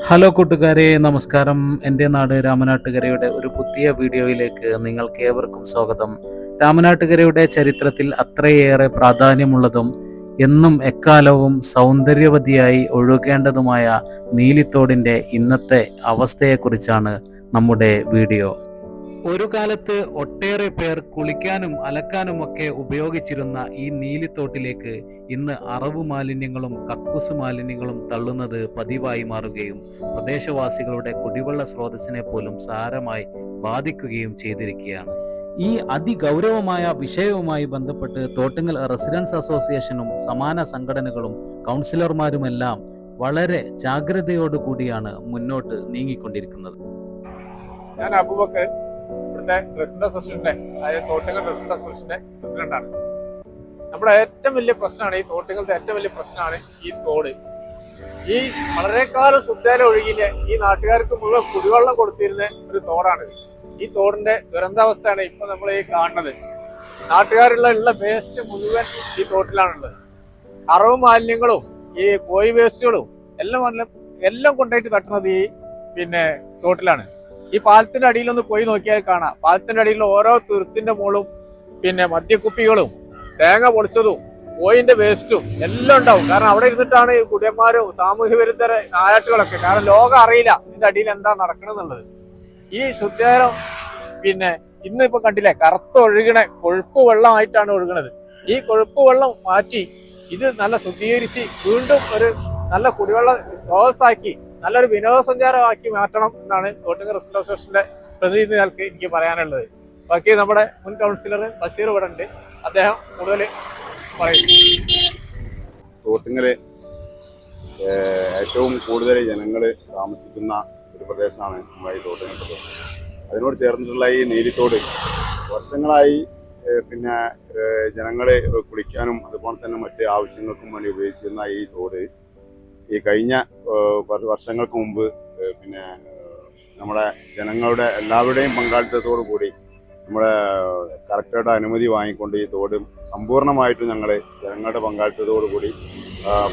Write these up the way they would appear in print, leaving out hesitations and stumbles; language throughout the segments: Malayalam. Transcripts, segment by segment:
ഹലോ കൂട്ടുകാരെ, നമസ്കാരം. എൻ്റെ നാട് രാമനാട്ടുകരയുടെ ഒരു പുതിയ വീഡിയോയിലേക്ക് നിങ്ങൾക്ക് ഏവർക്കും സ്വാഗതം. രാമനാട്ടുകരയുടെ ചരിത്രത്തിൽ അത്രയേറെ പ്രാധാന്യമുള്ളതും എന്നും എക്കാലവും സൗന്ദര്യവതിയായി ഒഴുകേണ്ടതുമായ നീലിത്തോടിൻ്റെ ഇന്നത്തെ അവസ്ഥയെക്കുറിച്ചാണ് നമ്മുടെ വീഡിയോ. ഒരു കാലത്ത് ഒട്ടേറെ പേർ കുളിക്കാനും അലക്കാനുമൊക്കെ ഉപയോഗിച്ചിരുന്ന ഈ നീലിത്തോട്ടിലേക്ക് ഇന്ന് അറവു മാലിന്യങ്ങളും കക്കൂസ് മാലിന്യങ്ങളും തള്ളുന്നത് പതിവായി മാറുകയും പ്രദേശവാസികളുടെ കുടിവെള്ള സ്രോതസ്സിനെ പോലും സാരമായി ബാധിക്കുകയും ചെയ്തിരിക്കുകയാണ്. ഈ അതിഗൗരവമായ വിഷയവുമായി ബന്ധപ്പെട്ട് തോട്ടുങ്ങൽ റെസിഡൻസ് അസോസിയേഷനും സമാന സംഘടനകളും കൗൺസിലർമാരുമെല്ലാം വളരെ ജാഗ്രതയോടുകൂടിയാണ് മുന്നോട്ട് നീങ്ങിക്കൊണ്ടിരിക്കുന്നത്. ഞാൻ അബൂബക്കർ, ഇവിടുത്തെ റെസിഡന്റ് അസോസിയേഷന്റെ അതായത് തോട്ടുങ്ങൽ റെസിഡന്റ് അസോസിയേഷന്റെ പ്രസിഡന്റാണ്. നമ്മുടെ ഏറ്റവും വലിയ പ്രശ്നമാണ് ഈ തോട്ടുകളുടെ ഏറ്റവും വലിയ പ്രശ്നമാണ് ഈ തോട്. ഈ വളരെക്കാലം ശുദ്ധജലം ഒഴുകിയില്ല ഈ നാട്ടുകാർക്ക് മുഴുവൻ കുടിവെള്ളം കൊടുത്തിരുന്ന ഒരു തോടാണ്. ഈ തോടിന്റെ ദുരന്താവസ്ഥയാണ് ഇപ്പൊ നമ്മൾ ഈ കാണുന്നത്. നാട്ടുകാരുള്ള വേസ്റ്റ് മുഴുവൻ ഈ തോട്ടിലാണുള്ളത്. അറവ് മാലിന്യങ്ങളും ഈ കോഴി വേസ്റ്റുകളും എല്ലാം കൊണ്ടായിട്ട് തട്ടുന്നത് ഈ തോട്ടിലാണ്. ഈ പാലത്തിന്റെ അടിയിലൊന്ന് പോയി നോക്കിയാൽ കാണാം. പാലത്തിന്റെ അടിയിൽ ഓരോ തുരുത്തിന്റെ മുകളും മദ്യക്കുപ്പികളും തേങ്ങ പൊളിച്ചതും കോയിന്റെ വേസ്റ്റും എല്ലാം ഉണ്ടാവും. കാരണം അവിടെ ഇരുന്നിട്ടാണ് ഈ കുടിയന്മാരും സാമൂഹ്യ വിരുദ്ധ നായാട്ടുകളൊക്കെ. കാരണം ലോകം അറിയില്ല ഇതിന്റെ അടിയിൽ എന്താ നടക്കണമെന്നുള്ളത്. ഈ ശുദ്ധജലം ഇന്നിപ്പോ കണ്ടില്ലേ, കറുത്തൊഴുകണ കൊഴുപ്പ് വെള്ളമായിട്ടാണ് ഒഴുകണത്. ഈ കൊഴുപ്പ് വെള്ളം മാറ്റി ഇത് നല്ല ശുദ്ധീകരിച്ച് വീണ്ടും ഒരു നല്ല കുടിവെള്ള സ്രോതസ്സാക്കി നല്ലൊരു വിനോദസഞ്ചാരമാക്കി മാറ്റണം എന്നാണ് തോട്ടുങ്ങൽ റെസിഡൻസ് അസോസിയേഷന്റെ പ്രതിനിധികൾക്ക് എനിക്ക് പറയാനുള്ളത്. ബാക്കി നമ്മുടെ മുൻ കൗൺസിലർ ബഷീർ ഇവിടെ ഉണ്ട്, അദ്ദേഹം കൂടുതൽ പറയും. തോട്ടുങ്ങല് ഏറ്റവും കൂടുതൽ ജനങ്ങൾ താമസിക്കുന്ന ഒരു പ്രദേശമാണ് നമ്മുടെ ഈ തോട്ടുങ്ങൽ പ്രദേശം. അതിനോട് ചേർന്നിട്ടുള്ള ഈ നീലിത്തോട് വർഷങ്ങളായി ജനങ്ങളെ കുളിക്കാനും അതുപോലെ തന്നെ മറ്റ് ആവശ്യങ്ങൾക്കും വേണ്ടി ഉപയോഗിച്ചിരുന്ന ഈ തോട് ഈ കഴിഞ്ഞ വർഷങ്ങൾക്ക് മുമ്പ് നമ്മുടെ ജനങ്ങളുടെ എല്ലാവരുടെയും പങ്കാളിത്തത്തോടു കൂടി നമ്മുടെ കളക്ടറുടെ അനുമതി വാങ്ങിക്കൊണ്ട് ഈ തോട് സമ്പൂർണ്ണമായിട്ടും ഞങ്ങൾ ജനങ്ങളുടെ പങ്കാളിത്തത്തോടു കൂടി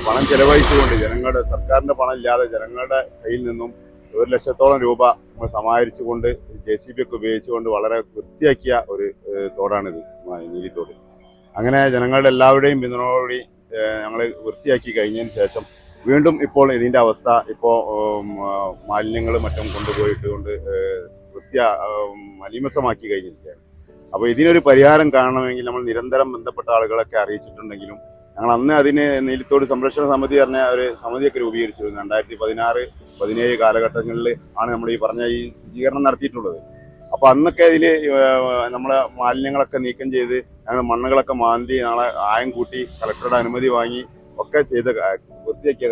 പണം ചെലവഴിച്ചുകൊണ്ട് സർക്കാരിൻ്റെ പണം ഇല്ലാതെ ജനങ്ങളുടെ കയ്യിൽ നിന്നും 1,00,000 രൂപ നമ്മൾ സമാഹരിച്ചുകൊണ്ട് JCB ഒക്കെ ഉപയോഗിച്ചുകൊണ്ട് വളരെ വൃത്തിയാക്കിയ ഒരു തോടാണിത്, നീലിത്തോട്. അങ്ങനെ ജനങ്ങളുടെ എല്ലാവരുടെയും പിന്തുണയോടുകൂടി ഞങ്ങൾ വൃത്തിയാക്കി കഴിഞ്ഞതിന് ശേഷം വീണ്ടും ഇപ്പോൾ ഇതിൻ്റെ അവസ്ഥ മാലിന്യങ്ങൾ മറ്റും കൊണ്ടുപോയിട്ട് മലീമസമാക്കി കഴിഞ്ഞിരിക്കുകയാണ്. അപ്പോൾ ഇതിനൊരു പരിഹാരം കാണണമെങ്കിൽ നമ്മൾ നിരന്തരം ബന്ധപ്പെട്ട ആളുകളൊക്കെ അറിയിച്ചിട്ടുണ്ടെങ്കിലും ഞങ്ങൾ അന്ന് അതിന് നീലിത്തോട് സംരക്ഷണ സമിതി പറഞ്ഞ ഒരു സമിതിയൊക്കെ രൂപീകരിച്ചിരുന്നു. 2016-17 കാലഘട്ടങ്ങളിൽ ആണ് നമ്മൾ ഈ പറഞ്ഞ ഈ ശുചീകരണം നടത്തിയിട്ടുള്ളത്. അപ്പോൾ അന്നൊക്കെ ഇതിൽ നമ്മളെ മാലിന്യങ്ങളൊക്കെ നീക്കം ചെയ്ത് ഞങ്ങൾ മണ്ണുകളൊക്കെ മാന്തി നാളെ ആയം കൂട്ടി കളക്ടറുടെ അനുമതി വാങ്ങി ഒക്കെ ചെയ്ത വൃത്തിയാക്കിയ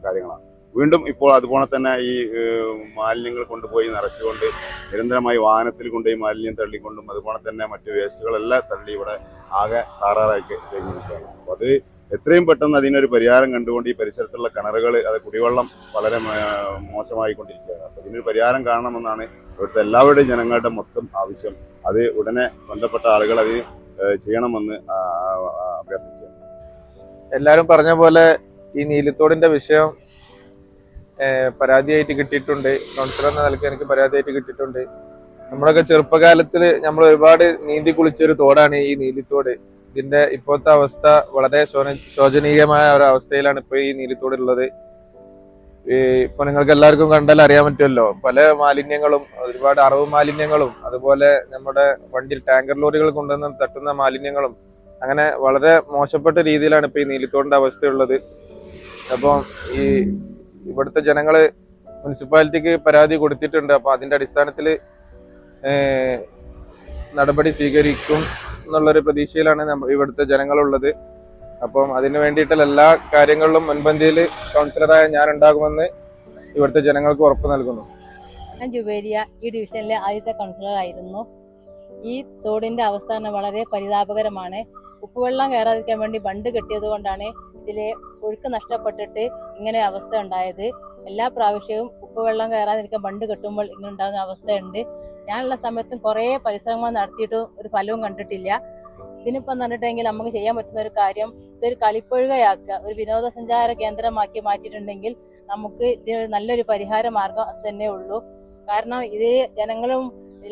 കാര്യങ്ങളാണ്. വീണ്ടും ഇപ്പോൾ അതുപോലെ തന്നെ ഈ മാലിന്യങ്ങൾ കൊണ്ടുപോയി നിറച്ചുകൊണ്ട് നിരന്തരമായി വാഹനത്തിൽ കൊണ്ടുപോയി മാലിന്യം തള്ളിക്കൊണ്ടും അതുപോലെ തന്നെ മറ്റു വേസ്റ്റുകളെല്ലാം തള്ളി ഇവിടെ ആകെ താറാറായി കഴിഞ്ഞിരിക്കുകയാണ്. അപ്പോൾ അത് എത്രയും പെട്ടെന്ന് അതിനൊരു പരിഹാരം കണ്ടുകൊണ്ട് ഈ പരിസരത്തുള്ള കിണറുകൾ കുടിവെള്ളം വളരെ മോശമായിക്കൊണ്ടിരിക്കുകയാണ്. അപ്പോൾ ഇതിനൊരു പരിഹാരം കാണണമെന്നാണ് ഇവിടുത്തെ എല്ലാവരുടെയും ജനങ്ങളുടെ മൊത്തം ആവശ്യം. അത് ഉടനെ ബന്ധപ്പെട്ട ആളുകൾ അത് ചെയ്യണമെന്ന് അഭ്യർത്ഥിക്കുകയാണ്. എല്ലാവരും പറഞ്ഞ പോലെ ഈ നീലിത്തോടിന്റെ വിഷയം പരാതിയായിട്ട് കിട്ടിയിട്ടുണ്ട്. കൗൺസിലർ എന്ന നിലയ്ക്ക് എനിക്ക് പരാതിയായിട്ട് കിട്ടിയിട്ടുണ്ട്. നമ്മളൊക്കെ ചെറുപ്പകാലത്തിൽ നമ്മൾ ഒരുപാട് നീന്തി കുളിച്ചൊരു തോടാണ് ഈ നീലിത്തോട്. ഇതിന്റെ ഇപ്പോഴത്തെ അവസ്ഥ വളരെ ശോചനീയമായ ഒരു അവസ്ഥയിലാണ് ഇപ്പോൾ ഈ നീലിത്തോട് ഉള്ളത്. ഇപ്പൊ നിങ്ങൾക്ക് എല്ലാവർക്കും കണ്ടാൽ അറിയാൻ പറ്റുമല്ലോ, പല മാലിന്യങ്ങളും, ഒരുപാട് അറവ് മാലിന്യങ്ങളും അതുപോലെ നമ്മുടെ വണ്ടിയിൽ ടാങ്കർ ലോറികൾ കൊണ്ടുവന്ന് തട്ടുന്ന മാലിന്യങ്ങളും അങ്ങനെ വളരെ മോശപ്പെട്ട രീതിയിലാണ് ഇപ്പൊ ഈ നീലിത്തോടിന്റെ അവസ്ഥയുള്ളത്. അപ്പം ഈ ഇവിടുത്തെ ജനങ്ങള് മുനിസിപ്പാലിറ്റിക്ക് പരാതി കൊടുത്തിട്ടുണ്ട്. അപ്പൊ അതിന്റെ അടിസ്ഥാനത്തിൽ നടപടി സ്വീകരിക്കും എന്നുള്ളൊരു പ്രതീക്ഷയിലാണ് ഇവിടുത്തെ ജനങ്ങളുള്ളത്. അപ്പം അതിനു വേണ്ടിയിട്ടുള്ള എല്ലാ കാര്യങ്ങളിലും മുൻപന്തിയിൽ കൗൺസിലറായ ഞാൻ ഉണ്ടാകുമെന്ന് ഇവിടുത്തെ ജനങ്ങൾക്ക് ഉറപ്പ് നൽകുന്നു. ഞാൻ ജുബേരിയ, ഈ ഡിവിഷനിലെ ആദ്യത്തെ കൗൺസിലർ ആയിരുന്നു. ഈ തോടിന്റെ അവസ്ഥ വളരെ പരിതാപകരമാണ്. ഉപ്പുവെള്ളം കയറാതിരിക്കാൻ വേണ്ടി ബണ്ട് കെട്ടിയത് കൊണ്ടാണ് ഇതിലെ ഒഴുക്ക് നഷ്ടപ്പെട്ടിട്ട് ഇങ്ങനെ അവസ്ഥ ഉണ്ടായത്. എല്ലാ പ്രാവശ്യവും ഉപ്പുവെള്ളം കയറാതിരിക്കാൻ ബണ്ട് കെട്ടുമ്പോൾ ഇങ്ങനെ ഉണ്ടാകുന്ന അവസ്ഥയുണ്ട്. ഞാനുള്ള സമയത്തും കുറേ പരിശ്രമങ്ങൾ നടത്തിയിട്ടും ഒരു ഫലവും കണ്ടിട്ടില്ല. ഇതിനിപ്പം പറഞ്ഞിട്ടെങ്കിൽ നമുക്ക് ചെയ്യാൻ പറ്റുന്ന ഒരു കാര്യം ഇതൊരു കളിപ്പുഴയാക്കുക, ഒരു വിനോദസഞ്ചാര കേന്ദ്രമാക്കി മാറ്റിയിട്ടുണ്ടെങ്കിൽ നമുക്ക് ഇതിന് നല്ലൊരു പരിഹാര മാർഗം അത് തന്നെ ഉള്ളൂ. കാരണം ഇത് ജനങ്ങളും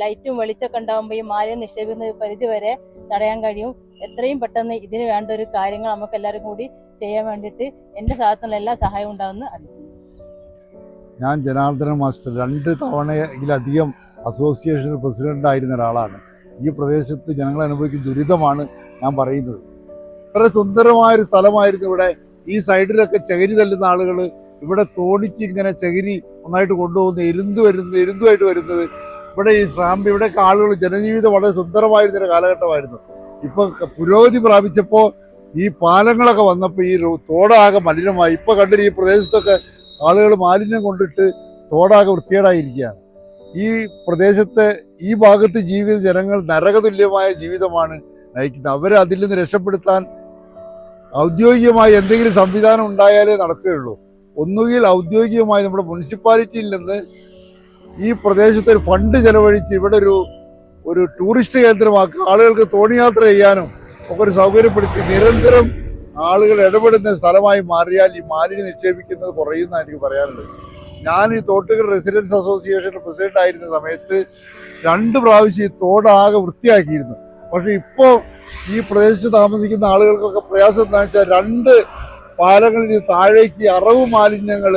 ലൈറ്റും വെളിച്ചമൊക്കെ ഉണ്ടാകുമ്പോൾ ഈ മാലിന്യം നിക്ഷേപിക്കുന്ന പരിധി വരെ തടയാൻ കഴിയും. എത്രയും പെട്ടെന്ന് ഇതിന് വേണ്ട ഒരു കാര്യങ്ങൾ നമുക്ക് എല്ലാവരും കൂടി ചെയ്യാൻ വേണ്ടിയിട്ട് എൻ്റെ ഭാഗത്തുനിന്നുള്ള എല്ലാ സഹായവും ഉണ്ടാകുമെന്ന് അറിയിക്കുന്നു. ഞാൻ ജനാർദ്ദനൻ മാസ്റ്റർ 2 തവണയിലധികം അസോസിയേഷൻ പ്രസിഡന്റ് ആയിരുന്ന ഒരാളാണ്. ഈ പ്രദേശത്ത് ജനങ്ങൾ അനുഭവിക്കുന്ന ദുരിതമാണ് ഞാൻ പറയുന്നത്. വളരെ സുന്ദരമായൊരു സ്ഥലമായിരുന്നു ഇവിടെ. ഈ സൈഡിലൊക്കെ ചകിരി തല്ലുന്ന ആളുകൾ ഇവിടെ തോണിക്ക് ഇങ്ങനെ ചകിരി ഒന്നായിട്ട് കൊണ്ടുപോകുന്ന എരുന്തുമായിട്ട് വരുന്നത് ഇവിടെ ഈ സ്റ്റാമ്പ് ഇവിടെയൊക്കെ ആളുകൾ ജനജീവിതം വളരെ സുന്ദരമായിരുന്നൊരു കാലഘട്ടമായിരുന്നു. ഇപ്പൊ പുരോഗതി പ്രാപിച്ചപ്പോൾ ഈ പാലങ്ങളൊക്കെ വന്നപ്പോൾ ഈ തോടാകെ മലിനമായി. ഇപ്പൊ കണ്ടിട്ട് ഈ പ്രദേശത്തൊക്കെ ആളുകൾ മാലിന്യം കൊണ്ടിട്ട് തോടാകെ വൃത്തികേടായിരിക്കുകയാണ്. ഈ പ്രദേശത്തെ ഈ ഭാഗത്ത് ജീവിത ജനങ്ങൾ നരകതുല്യമായ ജീവിതമാണ് നയിക്കുന്നത്. അവരെ അതിൽ നിന്ന് രക്ഷപ്പെടുത്താൻ ഔദ്യോഗികമായി എന്തെങ്കിലും സംവിധാനം ഉണ്ടായാലേ നടക്കുകയുള്ളൂ. ഒന്നുകിൽ ഔദ്യോഗികമായി നമ്മുടെ മുനിസിപ്പാലിറ്റിയിൽ നിന്ന് ഈ പ്രദേശത്ത് ഒരു ഫണ്ട് ചെലവഴിച്ച് ഇവിടെ ഒരു ടൂറിസ്റ്റ് കേന്ദ്രമാക്കി ആളുകൾക്ക് തോണിയാത്ര ചെയ്യാനും ഒക്കെ ഒരു സൗകര്യപ്പെടുത്തി നിരന്തരം ആളുകൾ ഇടപെടുന്ന സ്ഥലമായി മാറിയാൽ ഈ മാലിന്യം നിക്ഷേപിക്കുന്നത് കുറയുന്ന എനിക്ക് പറയാനുള്ളത്. ഞാൻ ഈ തോട്ടുകൽ റെസിഡൻസ് അസോസിയേഷൻ പ്രസിഡന്റ് ആയിരുന്ന സമയത്ത് 2 പ്രാവശ്യം ഈ തോടാകെ വൃത്തിയാക്കിയിരുന്നു. പക്ഷെ ഇപ്പോൾ ഈ പ്രദേശത്ത് താമസിക്കുന്ന ആളുകൾക്കൊക്കെ പ്രയാസം എന്താണെന്ന് വെച്ചാൽ 2 പാലങ്ങളിൽ താഴേക്ക് അറവ് മാലിന്യങ്ങൾ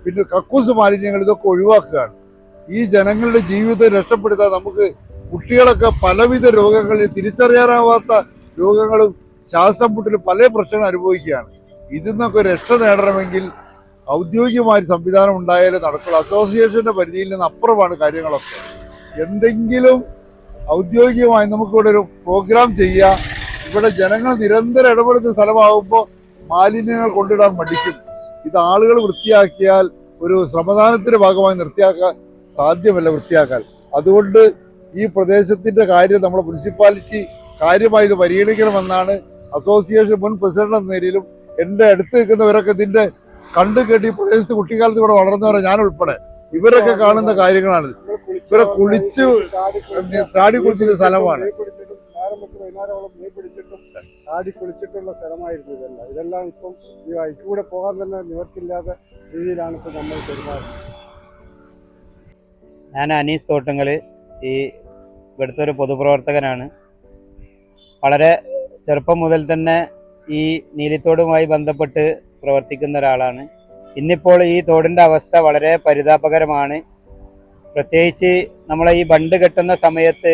പിന്നെ കക്കൂസ് മാലിന്യങ്ങൾ ഇതൊക്കെ ഒഴിവാക്കുകയാണ്. ഈ ജനങ്ങളുടെ ജീവിതത്തെ രക്ഷപ്പെടുത്താൻ നമുക്ക് കുട്ടികളൊക്കെ പലവിധ രോഗങ്ങളിൽ തിരിച്ചറിയാനാവാത്ത രോഗങ്ങളും ശ്വാസം മുട്ടലും പല പ്രശ്നങ്ങൾ അനുഭവിക്കുകയാണ്. ഇതിൽ നിന്നൊക്കെ രക്ഷ നേടണമെങ്കിൽ ഔദ്യോഗികമായ സംവിധാനം ഉണ്ടായാലേ നടക്കുള്ളൂ. അസോസിയേഷന്റെ പരിധിയിൽ നിന്ന് അപ്പുറമാണ് കാര്യങ്ങളൊക്കെ. എന്തെങ്കിലും ഔദ്യോഗികമായി നമുക്കിവിടെ ഒരു പ്രോഗ്രാം ചെയ്യാം. ഇവിടെ ജനങ്ങൾ നിരന്തരം ഇടപെടുന്ന സ്ഥലമാകുമ്പോൾ മാലിന്യങ്ങൾ കൊണ്ടിടാൻ മടിക്കും. ഇത് ആളുകൾ വൃത്തിയാക്കിയാൽ ഒരു ശ്രമദാനത്തിന്റെ ഭാഗമായി നിർത്തിയാക്കാൻ സാധ്യമല്ല വൃത്തിയാക്കാൻ. അതുകൊണ്ട് ഈ പ്രദേശത്തിന്റെ കാര്യം നമ്മുടെ മുനിസിപ്പാലിറ്റി കാര്യമായി ഇത് പരിഗണിക്കണമെന്നാണ് അസോസിയേഷൻ മുൻ പ്രസിഡന്റ് എന്ന നിലയിലും എൻ്റെ അടുത്ത് നിൽക്കുന്നവരൊക്കെ ഇതിന്റെ കണ്ടു കേട്ട് ഈ പ്രദേശത്ത് കുട്ടിക്കാലത്ത് ഇവിടെ വളർന്നവരെ ഞാൻ ഉൾപ്പെടെ ഇവരൊക്കെ കാണുന്ന കാര്യങ്ങളാണ്. ഇവരെ ചാടി കുളിച്ചിട്ട് സ്ഥലമാണ്. ചാടി കുളിച്ചിട്ടുള്ള സ്ഥലമായിരുന്നു ഇതെല്ലാം ഇപ്പം ഈ വഴിക്കൂടെ പോകാൻ തന്നെ നിവർത്തില്ലാത്ത രീതിയിലാണ് ഇപ്പം നമ്മൾ പെരുമാറുന്നത്. ഞാൻ അനീസ് തോട്ടുങ്കൽ, ഈ ഇവിടുത്തെ ഒരു പൊതുപ്രവർത്തകനാണ്. വളരെ ചെറുപ്പം മുതൽ തന്നെ ഈ നീലിത്തോടുമായി ബന്ധപ്പെട്ട് പ്രവർത്തിക്കുന്ന ഒരാളാണ്. ഇന്നിപ്പോൾ ഈ തോടിൻ്റെ അവസ്ഥ വളരെ പരിതാപകരമാണ്. പ്രത്യേകിച്ച് നമ്മളെ ഈ ബണ്ട് കെട്ടുന്ന സമയത്ത്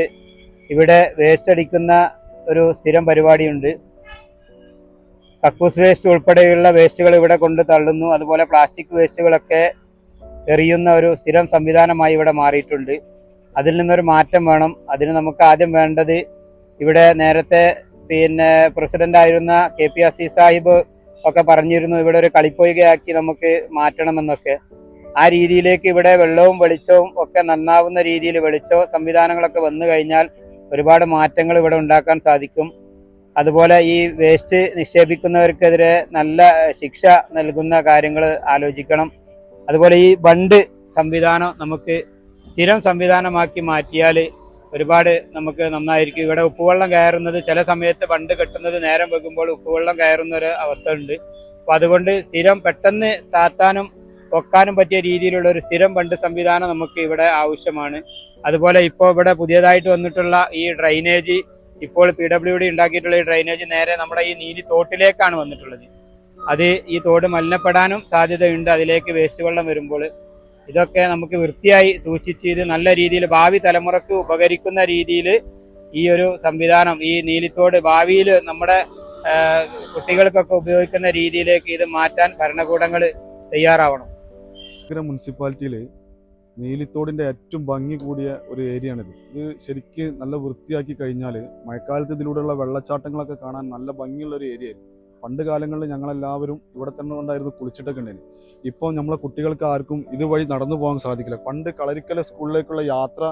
ഇവിടെ വേസ്റ്റ് അടിക്കുന്ന ഒരു സ്ഥിരം പരിപാടിയുണ്ട്. കക്കൂസ് വേസ്റ്റ് ഉൾപ്പെടെയുള്ള വേസ്റ്റുകൾ ഇവിടെ കൊണ്ട് തള്ളുന്നു. അതുപോലെ പ്ലാസ്റ്റിക് വേസ്റ്റുകളൊക്കെ എറിയുന്ന ഒരു സ്ഥിരം സംവിധാനമായി ഇവിടെ മാറിയിട്ടുണ്ട്. അതിൽ നിന്നൊരു മാറ്റം വേണം. അതിന് നമുക്ക് ആദ്യം വേണ്ടത്, ഇവിടെ നേരത്തെ പ്രസിഡന്റ് ആയിരുന്ന KP അസീസ് സാഹിബ് ഒക്കെ പറഞ്ഞിരുന്നു ഇവിടെ ഒരു കളിപ്പൊയ്കയാക്കി നമുക്ക് മാറ്റണമെന്നൊക്കെ. ആ രീതിയിലേക്ക് ഇവിടെ വെള്ളവും വെളിച്ചവും ഒക്കെ നന്നാവുന്ന രീതിയിൽ വെളിച്ചവും സംവിധാനങ്ങളൊക്കെ വന്നു കഴിഞ്ഞാൽ ഒരുപാട് മാറ്റങ്ങൾ ഇവിടെ ഉണ്ടാക്കാൻ സാധിക്കും. അതുപോലെ ഈ വേസ്റ്റ് നിക്ഷേപിക്കുന്നവർക്കെതിരെ നല്ല ശിക്ഷ നൽകുന്ന കാര്യങ്ങൾ ആലോചിക്കണം. അതുപോലെ ഈ ബണ്ട് സംവിധാനം നമുക്ക് സ്ഥിരം സംവിധാനമാക്കി മാറ്റിയാൽ ഒരുപാട് നമുക്ക് നന്നായിരിക്കും. ഇവിടെ ഉപ്പുവെള്ളം കയറുന്നത് ചില സമയത്ത് ബണ്ട് കെട്ടുന്നത് നേരം വെക്കുമ്പോൾ ഉപ്പുവെള്ളം കയറുന്ന ഒരു അവസ്ഥ ഉണ്ട്. അപ്പോൾ അതുകൊണ്ട് സ്ഥിരം പെട്ടെന്ന് താത്താനും പൊക്കാനും പറ്റിയ രീതിയിലുള്ള ഒരു സ്ഥിരം ബണ്ട് സംവിധാനം നമുക്ക് ഇവിടെ ആവശ്യമാണ്. അതുപോലെ ഇപ്പോൾ ഇവിടെ പുതിയതായിട്ട് വന്നിട്ടുള്ള ഈ ഡ്രൈനേജ്, ഇപ്പോൾ PWD ഉണ്ടാക്കിയിട്ടുള്ള ഈ ഡ്രൈനേജ് നേരെ നമ്മുടെ ഈ നീലി തോട്ടിലേക്കാണ് വന്നിട്ടുള്ളത്. അത് ഈ തോട് മലിനപ്പെടാനും സാധ്യതയുണ്ട് അതിലേക്ക് വേസ്റ്റ് വെള്ളം വരുമ്പോൾ. ഇതൊക്കെ നമുക്ക് വൃത്തിയായി സൂക്ഷിച്ച് ഇത് നല്ല രീതിയിൽ ഭാവി തലമുറക്ക് ഉപകരിക്കുന്ന രീതിയിൽ ഈ ഒരു സംവിധാനം, ഈ നീലിത്തോട് ഭാവിയിൽ നമ്മുടെ കുട്ടികൾക്കൊക്കെ ഉപയോഗിക്കുന്ന രീതിയിലേക്ക് ഇത് മാറ്റാൻ ഭരണകൂടങ്ങൾ തയ്യാറാവണം. മുനിസിപ്പാലിറ്റിയിൽ നീലിത്തോടിൻ്റെ ഏറ്റവും ഭംഗി കൂടിയ ഒരു ഏരിയയാണിത്. ഇത് ശരിക്ക് നല്ല വൃത്തിയാക്കി കഴിഞ്ഞാൽ മഴക്കാലത്ത് ഇതിലൂടെയുള്ള വെള്ളച്ചാട്ടങ്ങളൊക്കെ കാണാൻ നല്ല ഭംഗിയുള്ള ഒരു ഏരിയയായിരുന്നു. പണ്ട് കാലങ്ങളിൽ ഞങ്ങളെല്ലാവരും ഇവിടെ തന്നെ ഉണ്ടായിരുന്നു കുളിച്ചിട്ടൊക്കെ ഉണ്ടായിരുന്നു. ഇപ്പോൾ നമ്മളെ കുട്ടികൾക്ക് ആർക്കും ഇതുവഴി നടന്നു പോകാൻ സാധിക്കില്ല. പണ്ട് കളരിക്കല സ്കൂളിലേക്കുള്ള യാത്ര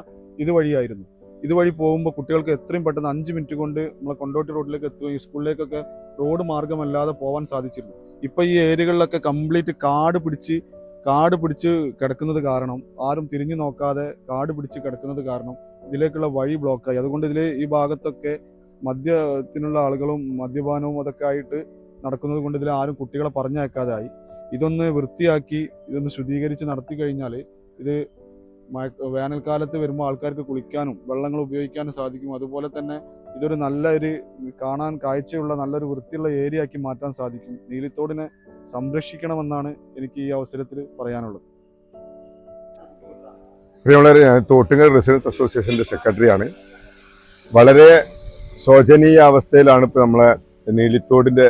ഇതുവഴിയായിരുന്നു. ഇതുവഴി പോകുമ്പോൾ കുട്ടികൾക്ക് എത്രയും പെട്ടെന്ന് 5 മിനിറ്റ് കൊണ്ട് നമ്മളെ കൊണ്ടോട്ടി റോഡിലേക്ക് എത്തുകയും സ്കൂളിലേക്കൊക്കെ റോഡ് മാർഗമല്ലാതെ പോകാൻ സാധിച്ചിരുന്നു. ഇപ്പോൾ ഈ ഏരിയകളിലൊക്കെ കംപ്ലീറ്റ് കാട് പിടിച്ച് കിടക്കുന്നത് കാരണം, ആരും തിരിഞ്ഞു നോക്കാതെ കാട് പിടിച്ച് കിടക്കുന്നത് കാരണം ഇതിലേക്കുള്ള വഴി ബ്ലോക്കായി. അതുകൊണ്ട് ഈ ഭാഗത്തൊക്കെ മദ്യത്തിനുള്ള ആളുകളും മദ്യപാനവും അതൊക്കെ ആയിട്ട് നടക്കുന്നത് കൊണ്ട് ഇതിൽ ആരും കുട്ടികളെ പറഞ്ഞയക്കാതായി. ഇതൊന്ന് വൃത്തിയാക്കി ഇതൊന്ന് ശുദ്ധീകരിച്ച് നടത്തി കഴിഞ്ഞാൽ ഇത് വേനൽക്കാലത്ത് വരുമ്പോൾ ആൾക്കാർക്ക് കുളിക്കാനും വെള്ളങ്ങൾ ഉപയോഗിക്കാനും സാധിക്കും. അതുപോലെ തന്നെ ഇതൊരു നല്ലൊരു കാണാൻ കാഴ്ചയുള്ള നല്ലൊരു വൃത്തിയുള്ള ഏരിയ ആക്കി മാറ്റാൻ സാധിക്കും. നീലിത്തോടിനെ സംരക്ഷിക്കണമെന്നാണ് എനിക്ക് ഈ അവസരത്തിൽ പറയാനുള്ളത്. പ്രിയമുള്ളവരെ, ഞാൻ തോട്ടുങ്ങൽ റെസിഡൻസ് അസോസിയേഷൻ്റെ സെക്രട്ടറിയാണ്. വളരെ ശോചനീയ അവസ്ഥയിലാണ് ഇപ്പോൾ നമ്മളെ നീലിത്തോടിൻ്റെ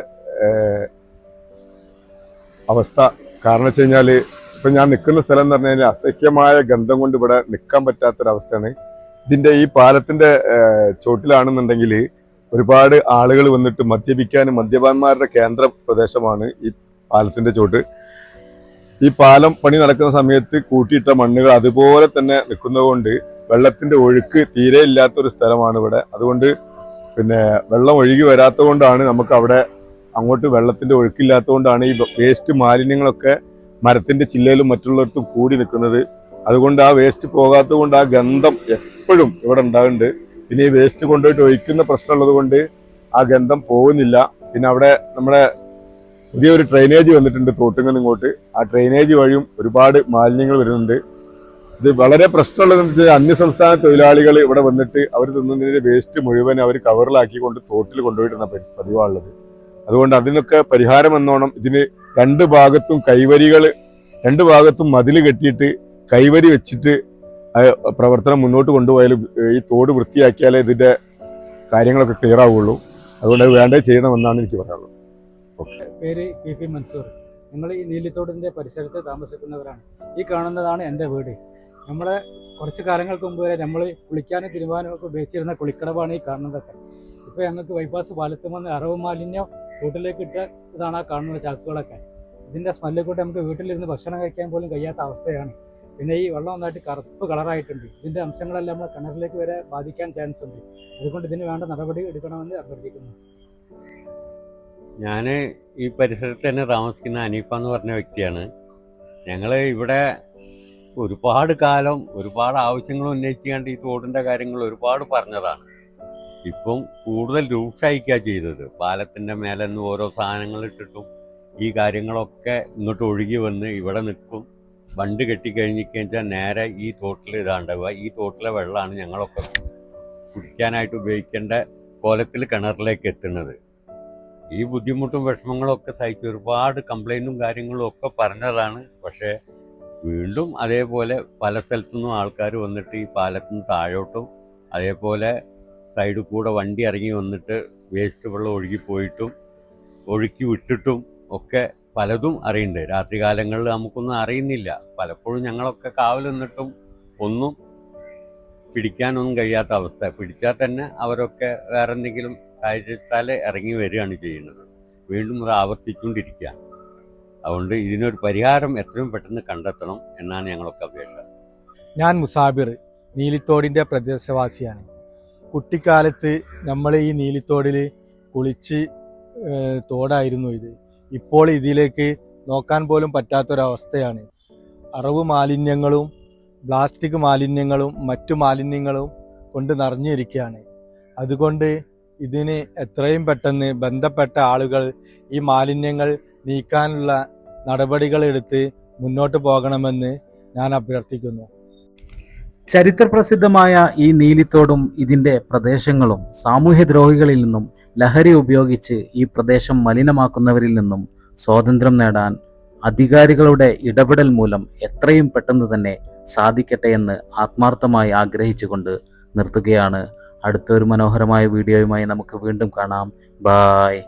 അവസ്ഥ. കാരണം വെച്ച് കഴിഞ്ഞാൽ ഇപ്പം ഞാൻ നിൽക്കുന്ന സ്ഥലം എന്ന് പറഞ്ഞു കഴിഞ്ഞാൽ അസഹ്യമായ ഗന്ധം കൊണ്ട് ഇവിടെ നിൽക്കാൻ പറ്റാത്തൊരവസ്ഥയാണ്. ഇതിൻ്റെ ഈ പാലത്തിൻ്റെ ചോട്ടിലാണെന്നുണ്ടെങ്കിൽ ഒരുപാട് ആളുകൾ വന്നിട്ട് മദ്യപിക്കാനും മദ്യപാന്മാരുടെ കേന്ദ്ര പ്രദേശമാണ് ഈ പാലത്തിൻ്റെ ചോട്ട്. ഈ പാലം പണി നടക്കുന്ന സമയത്ത് കൂട്ടിയിട്ട മണ്ണുകൾ അതുപോലെ തന്നെ നിൽക്കുന്നതുകൊണ്ട് വെള്ളത്തിൻ്റെ ഒഴുക്ക് തീരെ ഇല്ലാത്തൊരു സ്ഥലമാണ് ഇവിടെ. അതുകൊണ്ട് വെള്ളം ഒഴുകി വരാത്തത് കൊണ്ടാണ് നമുക്ക് അവിടെ അങ്ങോട്ട് വെള്ളത്തിൻ്റെ ഒഴുക്കില്ലാത്തത് കൊണ്ടാണ് ഈ വേസ്റ്റ് മാലിന്യങ്ങളൊക്കെ മരത്തിൻ്റെ ചില്ലയിലും മറ്റുള്ളവർക്കും കൂടി നിൽക്കുന്നത്. അതുകൊണ്ട് ആ വേസ്റ്റ് പോകാത്തത് കൊണ്ട് ആ ഗന്ധം എപ്പോഴും ഇവിടെ ഉണ്ടാകുന്നുണ്ട്. പിന്നെ ഈ വേസ്റ്റ് കൊണ്ടുപോയിട്ട് ഒഴിക്കുന്ന പ്രശ്നമുള്ളത് കൊണ്ട് ആ ഗന്ധം പോകുന്നില്ല. പിന്നെ അവിടെ നമ്മുടെ പുതിയൊരു ഡ്രെയിനേജ് വന്നിട്ടുണ്ട് തോട്ടുങ്ങൽ ഇങ്ങോട്ട്. ആ ഡ്രെയിനേജ് വഴിയും ഒരുപാട് മാലിന്യങ്ങൾ വരുന്നുണ്ട്. ഇത് വളരെ പ്രശ്നമുള്ളതെന്ന് വെച്ചാൽ അന്യസംസ്ഥാന തൊഴിലാളികൾ ഇവിടെ വന്നിട്ട് അവർ തിന്നുന്നതിന്റെ വേസ്റ്റ് മുഴുവൻ അവർ കവറിലാക്കി കൊണ്ട് തോട്ടിൽ കൊണ്ടുപോയിടുന്ന പതിവാണുള്ളത്. അതുകൊണ്ട് അതിനൊക്കെ പരിഹാരം എന്നോണം ഇതിന് രണ്ട് ഭാഗത്തും മതിൽ കെട്ടിയിട്ട് കൈവരി വെച്ചിട്ട് പ്രവർത്തനം മുന്നോട്ട് കൊണ്ടുപോയാലും ഈ തോട് വൃത്തിയാക്കിയാലേ ഇതിന്റെ കാര്യങ്ങളൊക്കെ ക്ലിയർ ആവുള്ളൂ. അതുകൊണ്ട് അത് വേണ്ടേ ചെയ്യണമെന്നാണ് എനിക്ക് പറയാനുള്ളത്. പേര് PP മൻസൂർ. ഞങ്ങൾ ഈ നീലിത്തോടിൻ്റെ പരിസരത്ത് താമസിക്കുന്നവരാണ്. ഈ കാണുന്നതാണ് എൻ്റെ വീട്. നമ്മളെ കുറച്ച് കാലങ്ങൾക്ക് മുമ്പ് വരെ നമ്മൾ കുളിക്കാനും തിരുവാനും ഒക്കെ ഉപയോഗിച്ചിരുന്ന കുളിക്കടവാണ് ഈ കാണുന്നതൊക്കെ. ഇപ്പോൾ ഞങ്ങൾക്ക് ബൈപ്പാസ് പാലത്ത് വന്ന് അറവ് മാലിന്യം തോട്ടിലേക്ക് ഇട്ട ഇതാണ് ആ കാണുന്ന ചാക്കുകളൊക്കെ. ഇതിൻ്റെ സ്മെല്ല് കൂടെ നമുക്ക് വീട്ടിലിരുന്ന് ഭക്ഷണം കഴിക്കാൻ പോലും കഴിയാത്ത അവസ്ഥയാണ്. പിന്നെ ഈ വെള്ളം നന്നായിട്ട് കറുപ്പ് കളറായിട്ടുണ്ട്. ഇതിൻ്റെ അംശങ്ങളെല്ലാം നമ്മുടെ കിണറിലേക്ക് വരെ ബാധിക്കാൻ ചാൻസ് ഉണ്ട്. അതുകൊണ്ട് ഇതിന് വേണ്ട നടപടി എടുക്കണമെന്ന് അഭ്യർത്ഥിക്കുന്നു. ഞാൻ ഈ പരിസരത്ത് തന്നെ താമസിക്കുന്ന അനീഫ എന്ന് പറഞ്ഞ വ്യക്തിയാണ്. ഞങ്ങൾ ഇവിടെ ഒരുപാട് കാലം ഒരുപാട് ആവശ്യങ്ങൾ ഉന്നയിച്ചുകൊണ്ട് ഈ തോടിൻ്റെ കാര്യങ്ങൾ ഒരുപാട് പറഞ്ഞതാണ്. ഇപ്പം കൂടുതൽ രൂക്ഷായിക്കാണ് ചെയ്തത്. പാലത്തിൻ്റെ മേലെ നിന്ന് ഓരോ സാധനങ്ങൾ ഇട്ടിട്ടും ഈ കാര്യങ്ങളൊക്കെ ഇങ്ങോട്ട് ഒഴുകി വന്ന് ഇവിടെ നിൽക്കും. ബണ്ട് കെട്ടിക്കഴിഞ്ഞിക്കഴിഞ്ഞാൽ നേരെ ഈ തോട്ടിൽ ഇതാണ്ടാവുക. ഈ തോട്ടിലെ വെള്ളമാണ് ഞങ്ങളൊക്കെ കുടിക്കാനായിട്ട് ഉപയോഗിക്കേണ്ട കോലത്തിൽ കിണറിലേക്ക് എത്തുന്നത്. ഈ ബുദ്ധിമുട്ടും വിഷമങ്ങളൊക്കെ സഹിച്ച് ഒരുപാട് കംപ്ലൈൻറ്റും കാര്യങ്ങളും ഒക്കെ പറഞ്ഞതാണ്. പക്ഷേ വീണ്ടും അതേപോലെ പല സ്ഥലത്തുനിന്നും ആൾക്കാർ വന്നിട്ട് ഈ പാലത്തിന് താഴോട്ടും അതേപോലെ സൈഡിൽ കൂടെ വണ്ടി ഇറങ്ങി വന്നിട്ട് വേസ്റ്റ് വെള്ളം ഒഴുകിപ്പോയിട്ടും ഒഴുക്കി വിട്ടിട്ടും ഒക്കെ പലതും അറിയുന്നുണ്ട്. രാത്രി കാലങ്ങളിൽ നമുക്കൊന്നും അറിയുന്നില്ല. പലപ്പോഴും ഞങ്ങളൊക്കെ കാവൽ നിന്നിട്ടും ഒന്നും പിടിക്കാനൊന്നും കഴിയാത്ത അവസ്ഥ. പിടിച്ചാൽ തന്നെ അവരൊക്കെ വേറെ എന്തെങ്കിലും കാര്യത്താൽ ഇറങ്ങി വരികയാണ് ചെയ്യുന്നത്. വീണ്ടും അത് ആവർത്തിച്ചുകൊണ്ടിരിക്കുക. അതുകൊണ്ട് ഇതിനൊരു പരിഹാരം എത്രയും പെട്ടെന്ന് കണ്ടെത്തണം എന്നാണ് ഞങ്ങളൊക്കെ അപേക്ഷ. ഞാൻ മുസാബിർ, നീലിത്തോടിൻ്റെ പ്രദേശവാസിയാണ്. കുട്ടിക്കാലത്ത് നമ്മൾ ഈ നീലിത്തോടിൽ കുളിച്ച് തോടായിരുന്നു ഇത്. ഇപ്പോൾ ഇതിലേക്ക് നോക്കാൻ പോലും പറ്റാത്തൊരവസ്ഥയാണ്. അറവ് മാലിന്യങ്ങളും പ്ലാസ്റ്റിക് മാലിന്യങ്ങളും മറ്റു മാലിന്യങ്ങളും കൊണ്ട് നിറഞ്ഞിരിക്കുകയാണ്. അതുകൊണ്ട് ഇതിന് എത്രയും പെട്ടെന്ന് ബന്ധപ്പെട്ട ആളുകൾ ഈ മാലിന്യങ്ങൾ നീക്കാനുള്ള നടപടികളെടുത്ത് മുന്നോട്ട് പോകണമെന്ന് ഞാൻ അഭ്യർത്ഥിക്കുന്നു. ചരിത്രപ്രസിദ്ധമായ ഈ നീലിത്തോടും ഇതിൻ്റെ പ്രദേശങ്ങളും സാമൂഹ്യദ്രോഹികളിൽ നിന്നും ലഹരി ഉപയോഗിച്ച് ഈ പ്രദേശം മലിനമാക്കുന്നവരിൽ നിന്നും സ്വാതന്ത്ര്യം നേടാൻ അധികാരികളുടെ ഇടപെടൽ മൂലം എത്രയും പെട്ടെന്ന് തന്നെ സാധിക്കട്ടെ എന്ന് ആത്മാർത്ഥമായി ആഗ്രഹിച്ചുകൊണ്ട് നിർത്തുകയാണ്. അടുത്തൊരു മനോഹരമായ വീഡിയോയുമായി നമുക്ക് വീണ്ടും കാണാം. ബായ്.